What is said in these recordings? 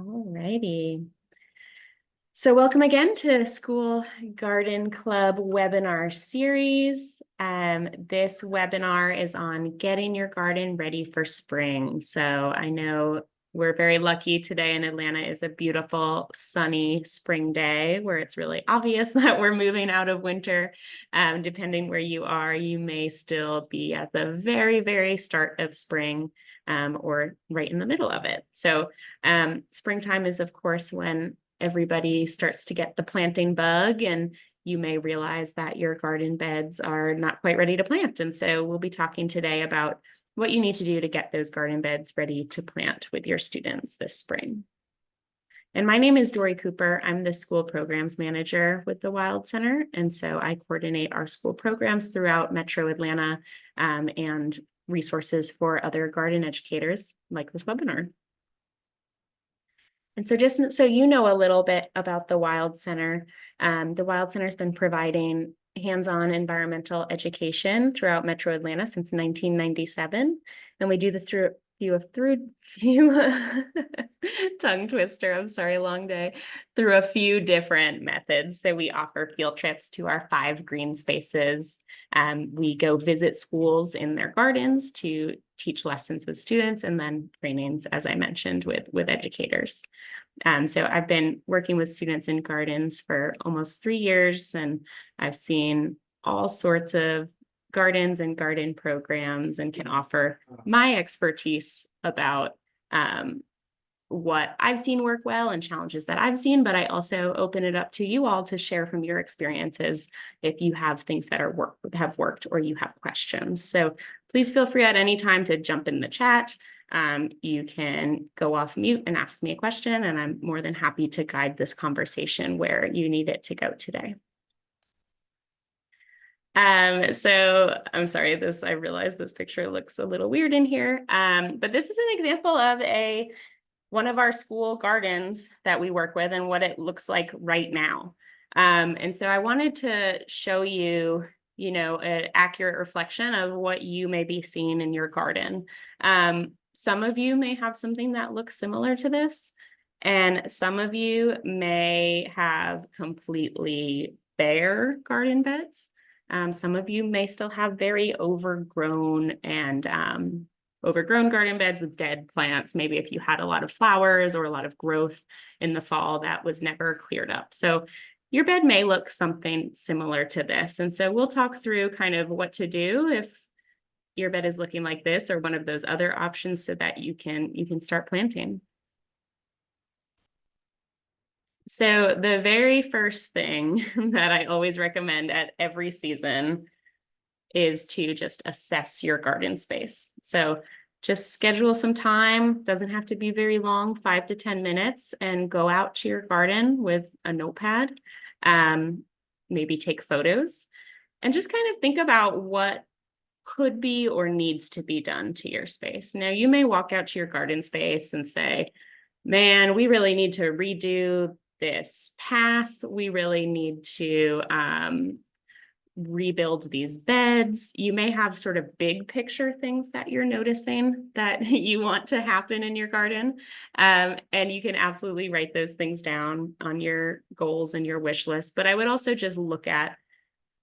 All righty. So welcome again to School Garden Club webinar series. This webinar is on getting your garden ready for spring. So I know we're very lucky today in Atlanta is a beautiful sunny spring day where it's really obvious that we're moving out of winter. Depending where you are, you may still be at the very, very start of spring or right in the middle of it. So springtime is, of course, when everybody starts to get the planting bug, and you may realize that your garden beds are not quite ready to plant. And so we'll be talking today about what you need to do to get those garden beds ready to plant with your students this spring. And my name is Dory Cooper. I'm the school programs manager with the Wild Center. And so I coordinate our school programs throughout Metro Atlanta and resources for other garden educators like this webinar. And so just so you know a little bit about the Wild Center, the Wild Center has been providing hands-on environmental education throughout Metro Atlanta since 1997. And we do this through tongue twister, I'm sorry, long day, through a few different methods. So we offer field trips to our 5 green spaces. We go visit schools in their gardens to teach lessons with students, and then trainings, as I mentioned, with educators. So I've been working with students in gardens for almost 3 years, and I've seen all sorts of gardens and garden programs and can offer my expertise about what I've seen work well and challenges that I've seen, but I also open it up to you all to share from your experiences if you have things that have worked or you have questions. So please feel free at any time to jump in the chat. You can go off mute and ask me a question, and I'm more than happy to guide this conversation where you need it to go today. So I'm sorry, I realize this picture looks a little weird in here, but this is an example of one of our school gardens that we work with and what it looks like right now. And so I wanted to show you, an accurate reflection of what you may be seeing in your garden. Some of you may have something that looks similar to this, and some of you may have completely bare garden beds. Some of you may still have very overgrown garden beds with dead plants. Maybe if you had a lot of flowers or a lot of growth in the fall that was never cleared up. So your bed may look something similar to this. And so we'll talk through kind of what to do if your bed is looking like this or one of those other options so that you can start planting. So the very first thing that I always recommend at every season is to just assess your garden space. So just schedule some time, doesn't have to be very long, 5 to 10 minutes, and go out to your garden with a notepad, maybe take photos, and just kind of think about what could be or needs to be done to your space. Now, you may walk out to your garden space and say, man, we really need to redo this path. We really need to rebuild these beds. You may have sort of big picture things that you're noticing that you want to happen in your garden. And you can absolutely write those things down on your goals and your wish list. But I would also just look at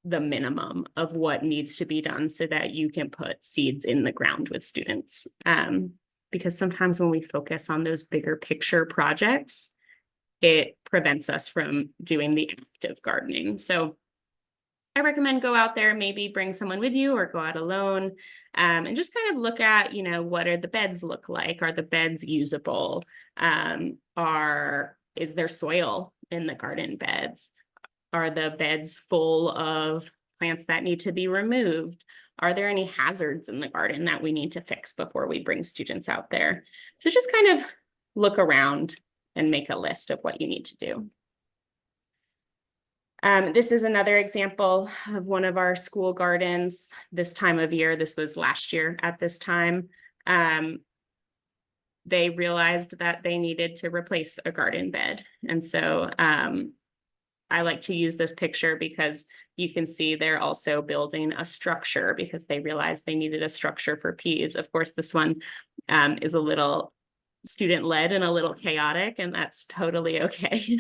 the minimum of what needs to be done so that you can put seeds in the ground with students. Because sometimes when we focus on those bigger picture projects, it prevents us from doing the active gardening. So I recommend go out there, maybe bring someone with you or go out alone, and just kind of look at, what are the beds look like? Are the beds usable? Is there soil in the garden beds? Are the beds full of plants that need to be removed? Are there any hazards in the garden that we need to fix before we bring students out there? So just kind of look around and make a list of what you need to do. This is another example of one of our school gardens this time of year. This was last year at this time. They realized that they needed to replace a garden bed. And so I like to use this picture because you can see they're also building a structure because they realized they needed a structure for peas. Of course, this one is a little student-led and a little chaotic, and that's totally okay.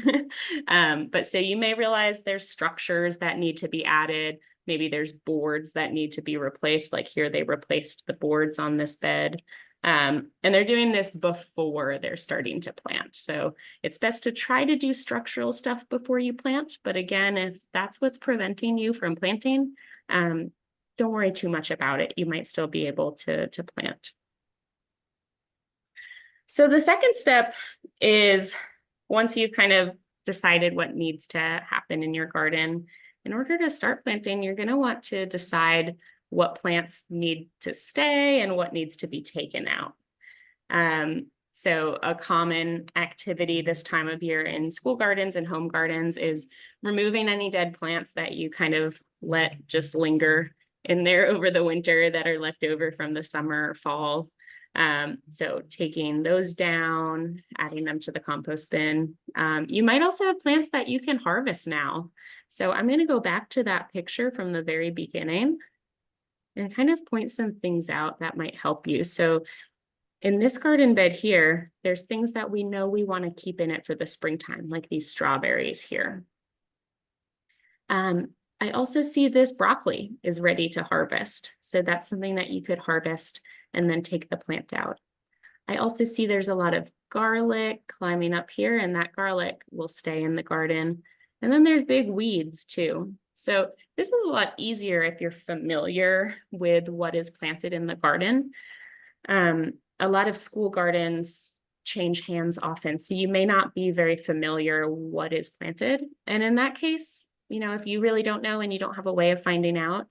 But so you may realize there's structures that need to be added. Maybe there's boards that need to be replaced. Like here, they replaced the boards on this bed. And they're doing this before they're starting to plant. So it's best to try to do structural stuff before you plant. But again, if that's what's preventing you from planting, don't worry too much about it. You might still be able to plant. So the second step is, once you've kind of decided what needs to happen in your garden, in order to start planting, you're going to want to decide what plants need to stay and what needs to be taken out. So a common activity this time of year in school gardens and home gardens is removing any dead plants that you kind of let just linger in there over the winter that are left over from the summer or fall. So taking those down, adding them to the compost bin. You might also have plants that you can harvest now. So I'm going to go back to that picture from the very beginning and kind of point some things out that might help you. So in this garden bed here, there's things that we know we want to keep in it for the springtime, like these strawberries here. I also see this broccoli is ready to harvest. So that's something that you could harvest and then take the plant out. I also see there's a lot of garlic climbing up here, and that garlic will stay in the garden. And then there's big weeds too. So this is a lot easier if you're familiar with what is planted in the garden. A lot of school gardens change hands often, so you may not be very familiar what is planted. And in that case, if you really don't know and you don't have a way of finding out,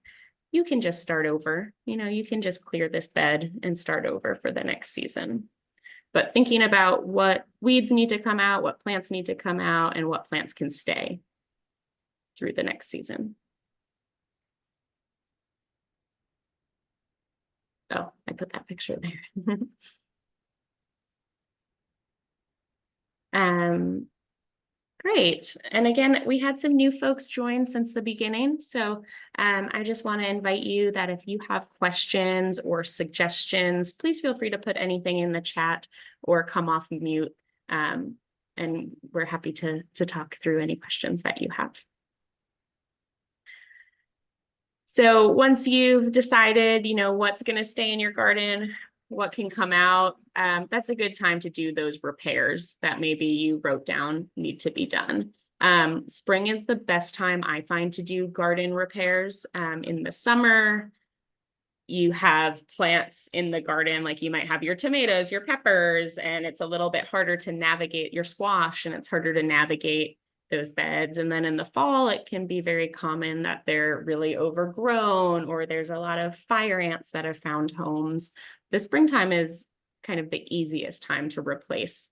you can just start over. You can just clear this bed and start over for the next season. But thinking about what weeds need to come out, what plants need to come out, and what plants can stay through the next season. Oh, I put that picture there. Great. And again, we had some new folks join since the beginning. So I just want to invite you that if you have questions or suggestions, please feel free to put anything in the chat or come off mute. And we're happy to talk through any questions that you have. So once you've decided, what's going to stay in your garden, what can come out, that's a good time to do those repairs that maybe you wrote down need to be done. Spring is the best time I find to do garden repairs. In the summer, you have plants in the garden, like you might have your tomatoes, your peppers, and it's a little bit harder to navigate your squash, and it's harder to navigate those beds. And then in the fall, it can be very common that they're really overgrown, or there's a lot of fire ants that have found homes. The springtime is kind of the easiest time to replace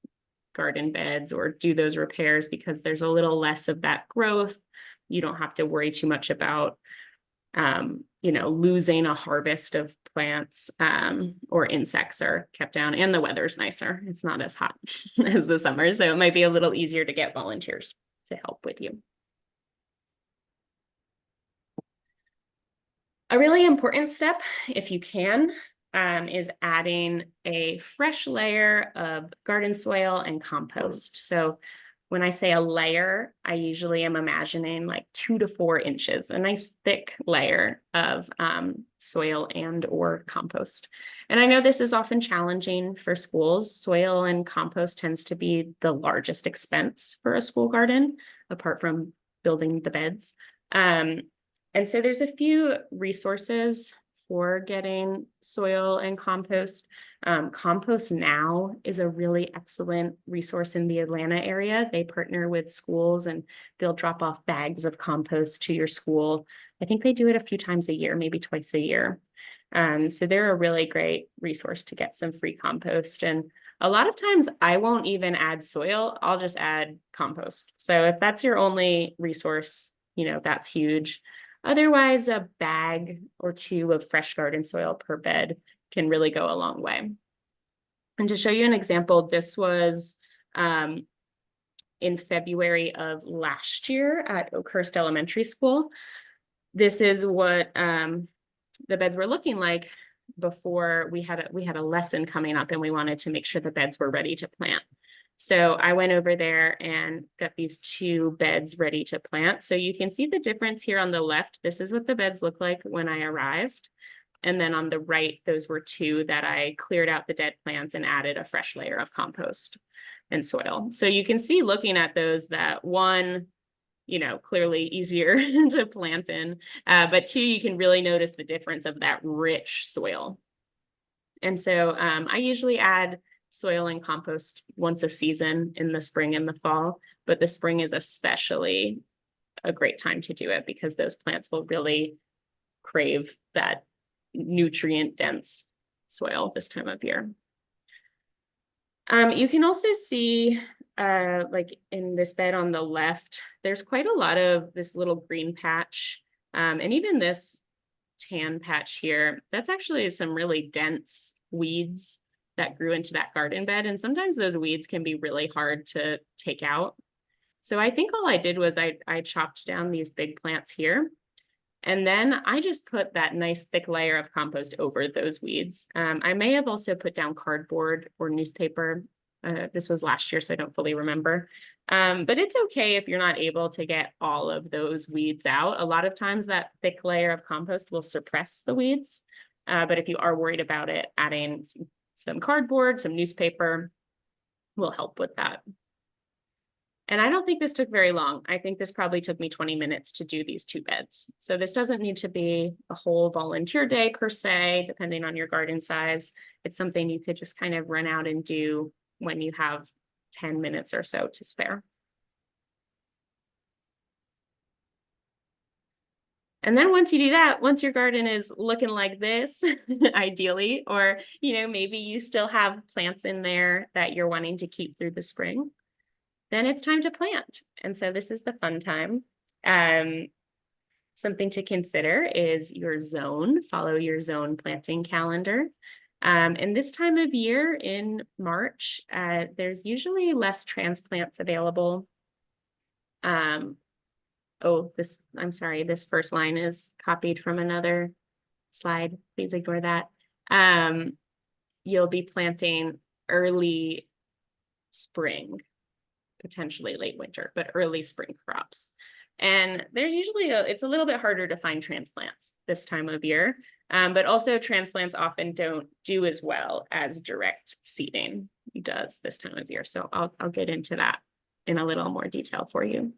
garden beds or do those repairs because there's a little less of that growth. You don't have to worry too much about losing a harvest of plants, or insects are kept down, and the weather's nicer. It's not as hot as the summer, so it might be a little easier to get volunteers to help with you. A really important step, if you can, is adding a fresh layer of garden soil and compost. So when I say a layer, I usually am imagining like 2 to 4 inches, a nice thick layer of soil and or compost. And I know this is often challenging for schools. Soil and compost tends to be the largest expense for a school garden, apart from building the beds. And so there's a few resources for getting soil and compost. Compost Now is a really excellent resource in the Atlanta area. They partner with schools and they'll drop off bags of compost to your school. I think they do it a few times a year, maybe twice a year. So they're a really great resource to get some free compost. And a lot of times I won't even add soil, I'll just add compost. So if that's your only resource, that's huge. Otherwise, a bag or 2 of fresh garden soil per bed can really go a long way. And to show you an example, this was in February of last year at Oakhurst Elementary School. This is what the beds were looking like before we had a lesson coming up and we wanted to make sure the beds were ready to plant. So I went over there and got these 2 beds ready to plant. So you can see the difference here on the left. This is what the beds look like when I arrived. And then on the right, those were 2 that I cleared out the dead plants and added a fresh layer of compost and soil. So you can see looking at those that one, clearly easier to plant in, but 2, you can really notice the difference of that rich soil. And so I usually add soil and compost once a season in the spring and the fall, but the spring is especially a great time to do it because those plants will really crave that nutrient dense soil this time of year. You can also see like in this bed on the left, there's quite a lot of this little green patch, and even this tan patch here, that's actually some really dense weeds that grew into that garden bed. And sometimes those weeds can be really hard to take out. So I think all I did was I chopped down these big plants here. And then I just put that nice thick layer of compost over those weeds. I may have also put down cardboard or newspaper. This was last year, so I don't fully remember. But it's okay if you're not able to get all of those weeds out. A lot of times that thick layer of compost will suppress the weeds. But if you are worried about it, adding some cardboard, some newspaper will help with that. And I don't think this took very long. I think this probably took me 20 minutes to do these 2 beds. So this doesn't need to be a whole volunteer day per se, depending on your garden size. It's something you could just kind of run out and do when you have 10 minutes or so to spare. And then once you do that, once your garden is looking like this, ideally, or, maybe you still have plants in there that you're wanting to keep through the spring, then it's time to plant. And so this is the fun time. Something to consider is your zone, follow your zone planting calendar. And this time of year in March, there's usually less transplants available. I'm sorry, this first line is copied from another slide. Please ignore that. You'll be planting early spring, potentially late winter, but early spring crops. And there's usually it's a little bit harder to find transplants this time of year, but also transplants often don't do as well as direct seeding does this time of year. So I'll get into that in a little more detail for you.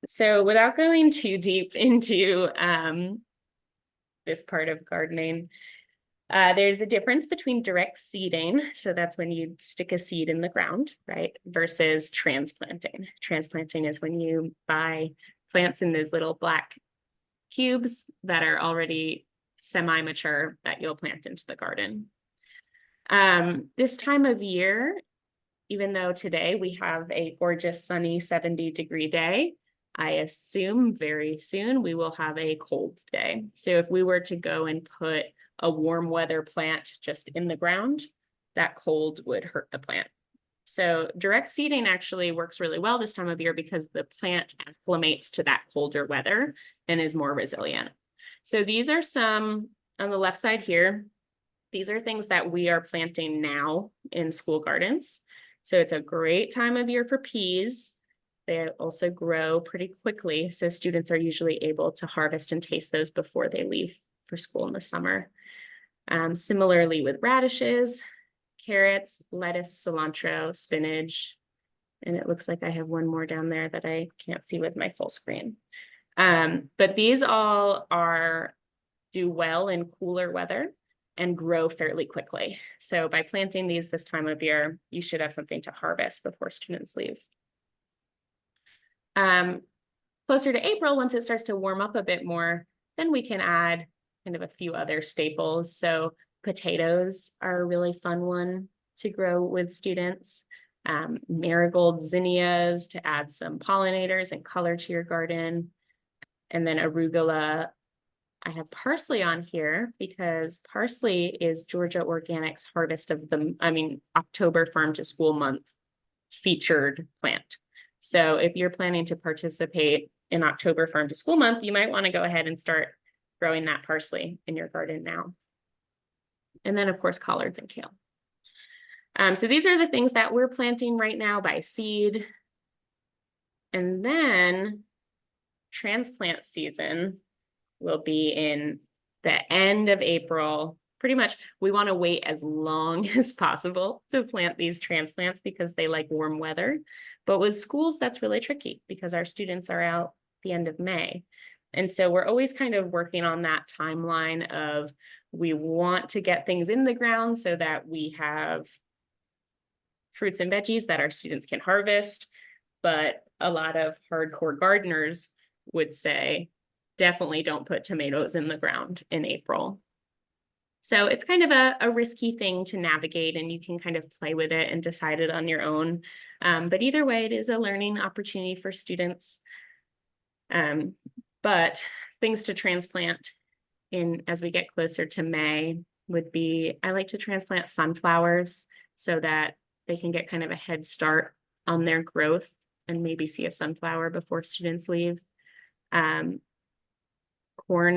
So without going too deep into this part of gardening, there's a difference between direct seeding. So that's when you stick a seed in the ground, right? Versus transplanting. Transplanting is when you buy plants in those little black cubes that are already semi-mature that you'll plant into the garden. This time of year, even though today we have a gorgeous sunny 70-degree day, I assume very soon we will have a cold day. So if we were to go and put a warm weather plant just in the ground, that cold would hurt the plant. So direct seeding actually works really well this time of year because the plant acclimates to that colder weather and is more resilient. So these are some on the left side here. These are things that we are planting now in school gardens. So it's a great time of year for peas. They also grow pretty quickly. So students are usually able to harvest and taste those before they leave for school in the summer. Similarly with radishes, carrots, lettuce, cilantro, spinach, and it looks like I have one more down there that I can't see with my full screen. But these all do well in cooler weather and grow fairly quickly. So by planting these this time of year, you should have something to harvest before students leave. Closer to April, once it starts to warm up a bit more, then we can add kind of a few other staples. So potatoes are a really fun one to grow with students. Marigold zinnias to add some pollinators and color to your garden. And then arugula. I have parsley on here because parsley is Georgia Organics Harvest of October Farm to School Month featured plant. So if you're planning to participate in October Farm to School Month, you might want to go ahead and start growing that parsley in your garden now. And then of course, collards and kale. So these are the things that we're planting right now by seed. And then transplant season will be in the end of April. Pretty much, we want to wait as long as possible to plant these transplants because they like warm weather. But with schools, that's really tricky because our students are out the end of May. And so we're always kind of working on that timeline of we want to get things in the ground so that we have fruits and veggies that our students can harvest. But a lot of hardcore gardeners would say, definitely don't put tomatoes in the ground in April. So it's kind of a risky thing to navigate, and you can kind of play with it and decide it on your own. But either way, it is a learning opportunity for students. But things to transplant in as we get closer to May would be, I like to transplant sunflowers so that they can get kind of a head start on their growth and maybe see a sunflower before students leave. Corn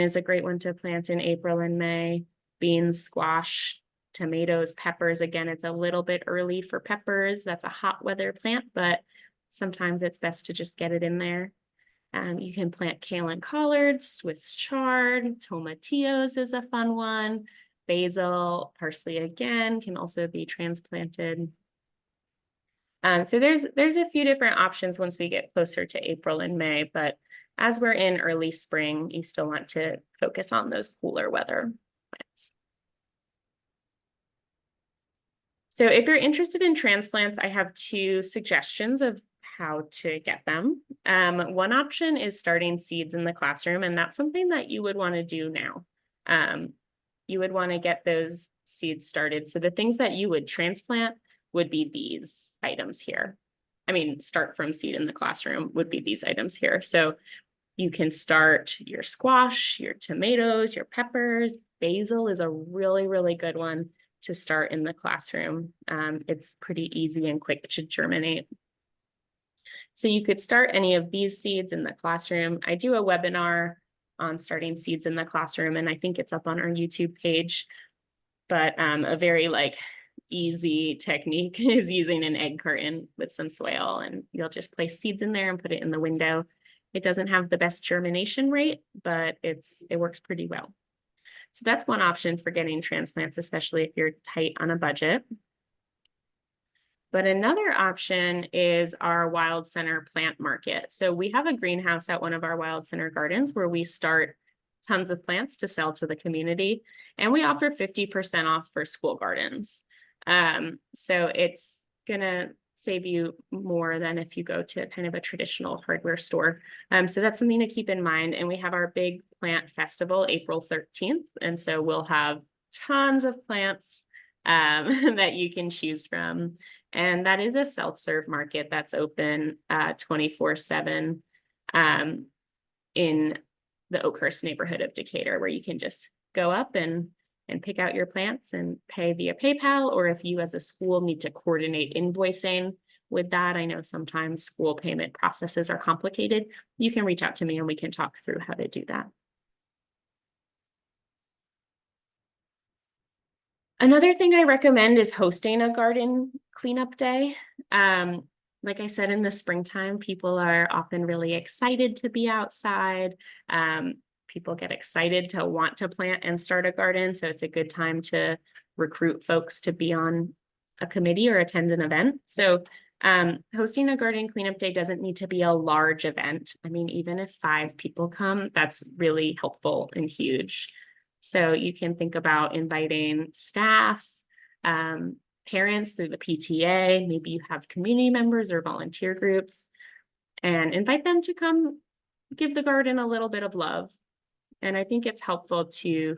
is a great one to plant in April and May. Beans, squash, tomatoes, peppers. Again, it's a little bit early for peppers. That's a hot weather plant, but sometimes it's best to just get it in there. You can plant kale and collards, Swiss chard, tomatillos is a fun one. Basil, parsley again can also be transplanted. So there's a few different options once we get closer to April and May, but as we're in early spring, you still want to focus on those cooler weather plants. So if you're interested in transplants, I have two suggestions of how to get them. One option is starting seeds in the classroom, and that's something that you would want to do now. You would want to get those seeds started. So the things that you would transplant would be these items here. I mean, start from seed in the classroom would be these items here. So you can start your squash, your tomatoes, your peppers. Basil is a really, really good one to start in the classroom. It's pretty easy and quick to germinate. So you could start any of these seeds in the classroom. I do a webinar on starting seeds in the classroom, and I think it's up on our YouTube page. But a very easy technique is using an egg carton with some soil, and you'll just place seeds in there and put it in the window. It doesn't have the best germination rate, but it works pretty well. So that's one option for getting transplants, especially if you're tight on a budget. But another option is our Wild Center plant market. So we have a greenhouse at one of our Wild Center gardens where we start tons of plants to sell to the community, and we offer 50% off for school gardens. So it's gonna save you more than if you go to kind of a traditional hardware store. So that's something to keep in mind. And we have our big plant festival, April 13th. And so we'll have tons of plants that you can choose from. And that is a self-serve market that's open 24/7 in the Oakhurst neighborhood of Decatur, where you can just go up and pick out your plants and pay via PayPal, or if you as a school need to coordinate invoicing with that, I know sometimes school payment processes are complicated, you can reach out to me and we can talk through how to do that. Another thing I recommend is hosting a garden cleanup day. Like I said, in the springtime, people are often really excited to be outside. People get excited to want to plant and start a garden. So it's a good time to recruit folks to be on a committee or attend an event. So hosting a garden cleanup day doesn't need to be a large event. I mean, even if 5 people come, that's really helpful and huge. So you can think about inviting staff, parents through the PTA, maybe you have community members or volunteer groups, and invite them to come give the garden a little bit of love. And I think it's helpful to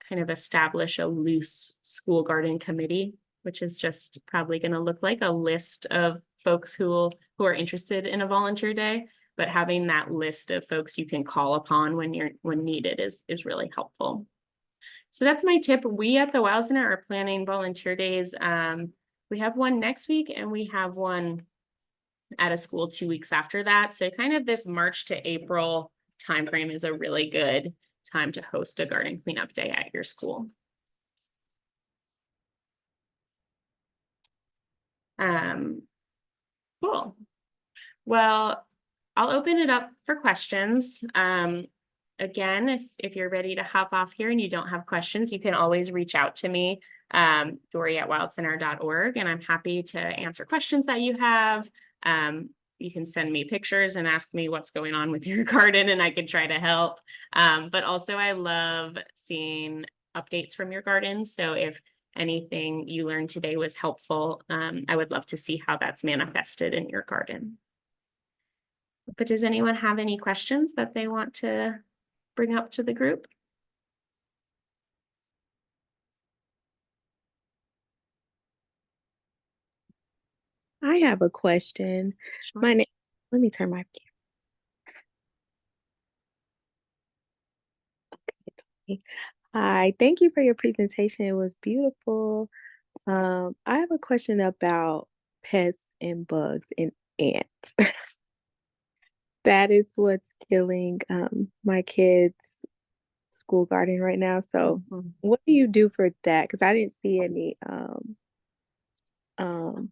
kind of establish a loose school garden committee, which is just probably going to look like a list of folks who are interested in a volunteer day, but having that list of folks you can call upon when needed is really helpful. So that's my tip. We at the Wild Center are planning volunteer days. We have one next week and we have one at a school 2 weeks after that. So kind of this March to April timeframe is a really good time to host a garden cleanup day at your school. Cool. Well, I'll open it up for questions. Again, if you're ready to hop off here and you don't have questions, you can always reach out to me, Dory@wildcenter.org, and I'm happy to answer questions that you have. You can send me pictures and ask me what's going on with your garden, and I can try to help. But also I love seeing updates from your garden. So if anything you learned today was helpful, I would love to see how that's manifested in your garden. But does anyone have any questions that they want to bring up to the group? I have a question. Sure. My name, let me turn my camera. Hi, thank you for your presentation. It was beautiful. I have a question about pests and bugs and ants. That is what's killing my kids' school garden right now. So, Mhm. what do you do for that? Because I didn't see any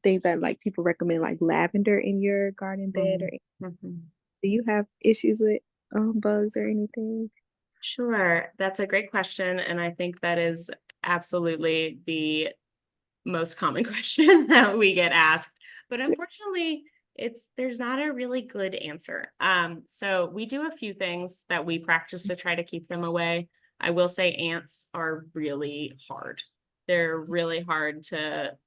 things that like people recommend, like lavender in your garden bed, or Mhm. do you have issues with bugs or anything? Sure, that's a great question, and I think that is absolutely the most common question that we get asked. But unfortunately, there's not a really good answer. So we do a few things that we practice to try to keep them away. I will say ants are really hard. They're really hard to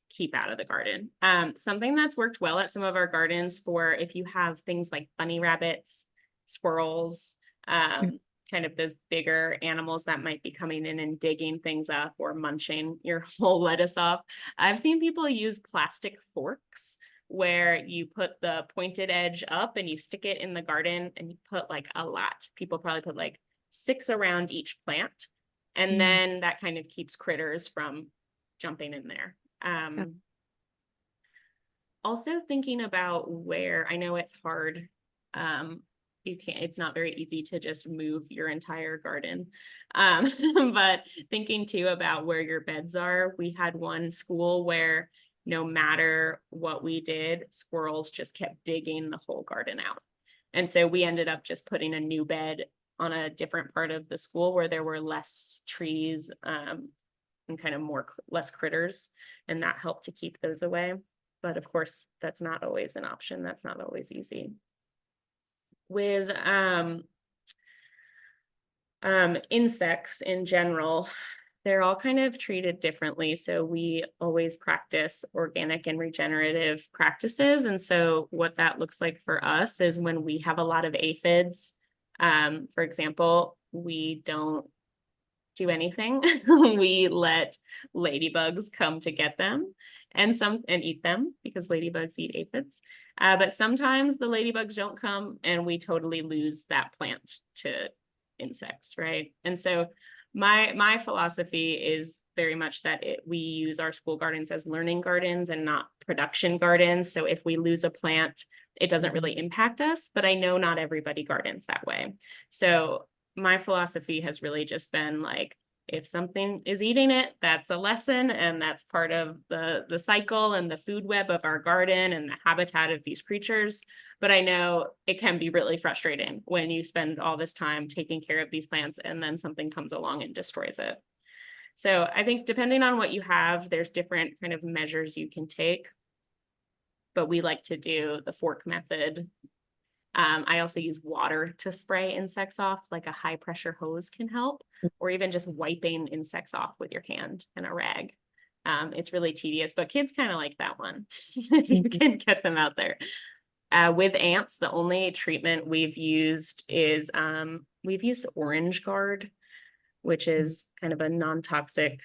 keep out of the garden. Something that's worked well at some of our gardens for if you have things like bunny rabbits, squirrels, kind of those bigger animals that might be coming in and digging things up or munching your whole lettuce off. I've seen people use plastic forks where you put the pointed edge up and you stick it in the garden and you put like a lot. People probably put like 6 around each plant. And Mm. then that kind of keeps critters from jumping in there. Yeah. Also thinking about where I know it's hard. It's not very easy to just move your entire garden. But thinking too about where your beds are. We had one school where no matter what we did, squirrels just kept digging the whole garden out. And so we ended up just putting a new bed on a different part of the school where there were less trees, and kind of less critters, and that helped to keep those away. But of course, that's not always an option. That's not always easy. With insects in general, they're all kind of treated differently. So we always practice organic and regenerative practices. And so what that looks like for us is when we have a lot of aphids, for example, we don't do anything. We let ladybugs come to get them and eat them because ladybugs eat aphids. But sometimes the ladybugs don't come and we totally lose that plant to insects, right? And so my philosophy is very much that we use our school gardens as learning gardens and not production gardens. So if we lose a plant, it doesn't really impact us, but I know not everybody gardens that way. So my philosophy has really just been like, if something is eating it, that's a lesson, and that's part of the cycle and the food web of our garden and the habitat of these creatures. But I know it can be really frustrating when you spend all this time taking care of these plants and then something comes along and destroys it. So I think depending on what you have, there's different kind of measures you can take. But we like to do the fork method. I also use water to spray insects off, like a high pressure hose can help, or even just wiping insects off with your hand and a rag. It's really tedious, but kids kind of like that one if you can get them out there. With ants, the only treatment we've used is we've used Orange Guard, which is kind of a non-toxic,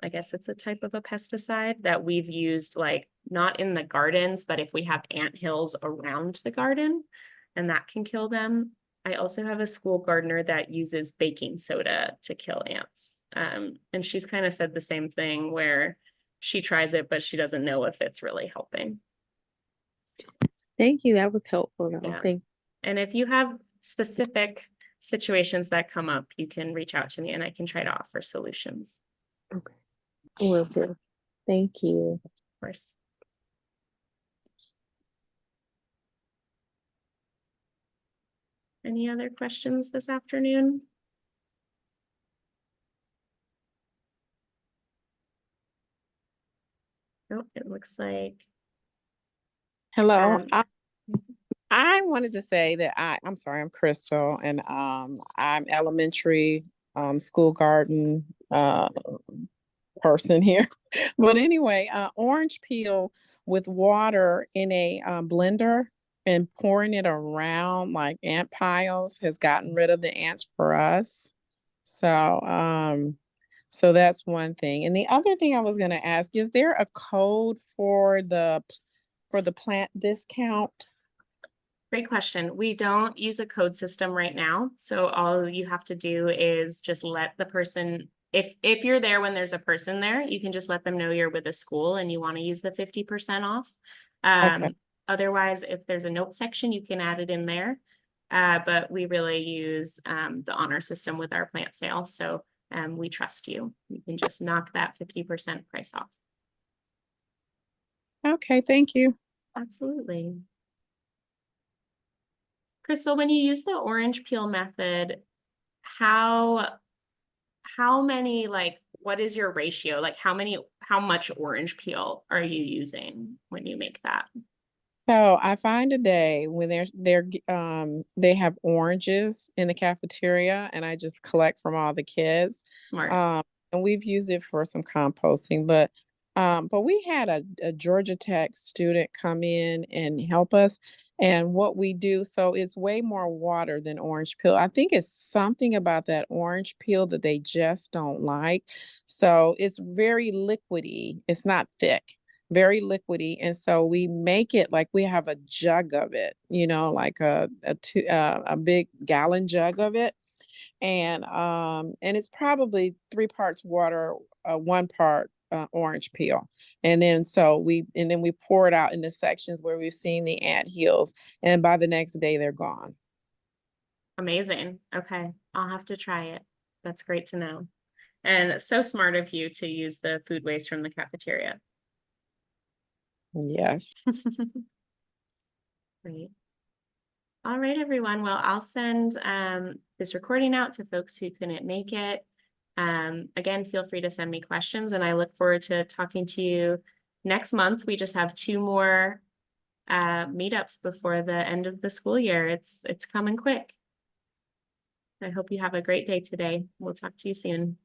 I guess it's a type of a pesticide that we've used, like not in the gardens, but if we have ant hills around the garden, and that can kill them. I also have a school gardener that uses baking soda to kill ants. And she's kind of said the same thing where she tries it, but she doesn't know if it's really helping. Thank you. That was helpful though. Yeah. Thank And if you have specific situations that come up, you can reach out to me and I can try to offer solutions, Okay. Will do. Thank you. of course. Any other questions this afternoon? Nope, it looks like, Hello. um, I wanted to say that I'm sorry, I'm Crystal, and I'm elementary school garden person here. But anyway, orange peel with water in a blender and pouring it around like ant piles has gotten rid of the ants for us. So so that's one thing. And the other thing I was going to ask, is there a code for the plant discount? great question. We don't use a code system right now. So all you have to do is just let the person, if you're there when there's a person there, you can just let them know you're with a school and you want to use the 50% off. Okay. Otherwise, if there's a note section, you can add it in there. But we really use the honor system with our plant sale. So we trust you. You can just knock that 50% price off. Okay, thank you. Absolutely. Crystal, when you use the orange peel method, how many, like, what is your ratio? Like how much orange peel are you using when you make that? So I find a day when they have oranges in the cafeteria, and I just collect from all the kids. Smart. And we've used it for some composting, but we had a Georgia Tech student come in and help us. And what we do, so it's way more water than orange peel. I think it's something about that orange peel that they just don't like. So it's very liquidy. It's not thick, very liquidy. And so we make it like we have a jug of it, like a big gallon jug of it. And it's probably 3 parts water, 1 part orange peel. And then we pour it out in the sections where we've seen the ant hills. And by the next day they're gone. Amazing. Okay. I'll have to try it. That's great to know. And so smart of you to use the food waste from the cafeteria. Yes. Great. All right, everyone. Well, I'll send this recording out to folks who couldn't make it. Again, feel free to send me questions, and I look forward to talking to you next month. We just have 2 more meetups before the end of the school year. It's coming quick. I hope you have a great day today. We'll talk to you soon.